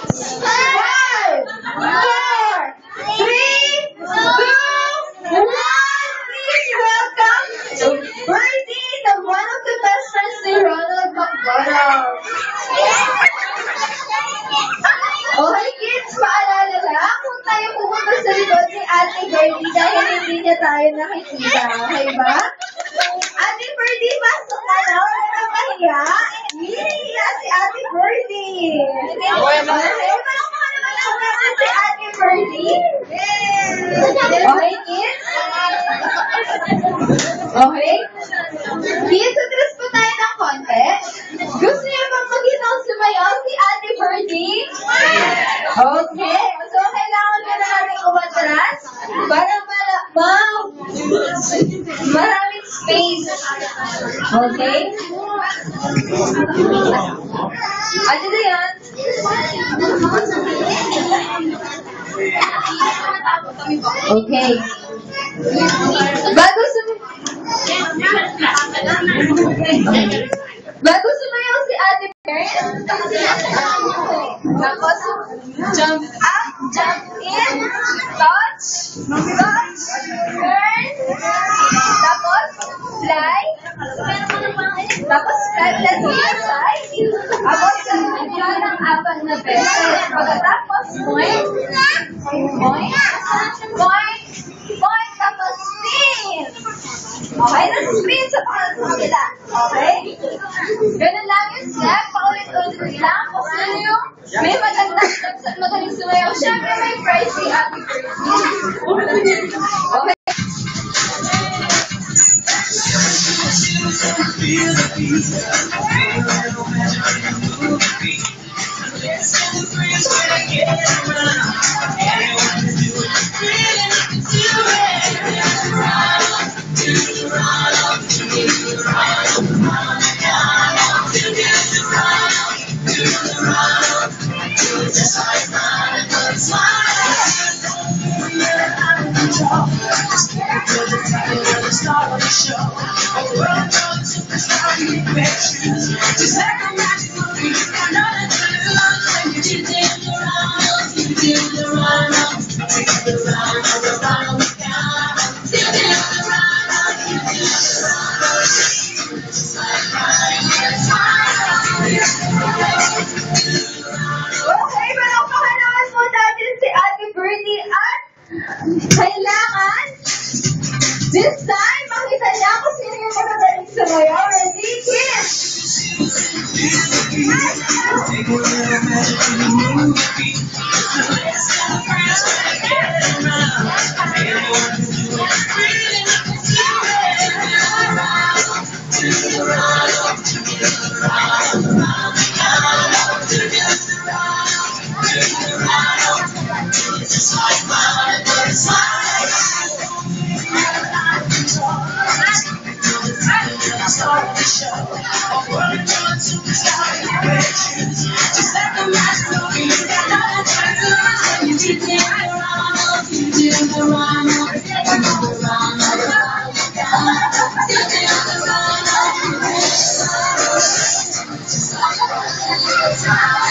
5, 4, 3, 2, 1. Please welcome Birdie, one of the best friends ni Ronald McDonald. Okay kids, paalala lang kung tayo pumunta sa likod ni Ate Birdie dahil hindi niya tayo nakikita. Okay ba? Ate Birdie, pasok ka na. Wala na mahiya. Hihiya si Ate Birdie. Okay, malakpakan naman natin si Ate Birdie. Okay kids? Okay? Kids, atras po tayo ng konti. Gusto niyo bang magitang sumayaw si Ate Birdie? Okay. So, kailangan na natin umatras para maraming space. Okay? Ano na yan? Okay. Bago sumayaw si Ate Birdie, tapos jump up, jump in, touch, turn, tapos fly, tapos fly tapos bigla ng 4 na beses. Pagkatapos point, tapos spin. Okay, spin sa kabila. Okay? Ganun lang yung step. Paulit-ulit lang. Kung ano yung may magandang steps at magaling sumayaw. Siyempre, may prize si Ate Birdie. Okay. Just like a magic movie, another time you do the round, you do the round, you do the round, just like okay, palakpakan naman po natin si Ate Birdie at kailangan this time makita niya kung sino yung magagaling sumayaw. Ready, kids? Just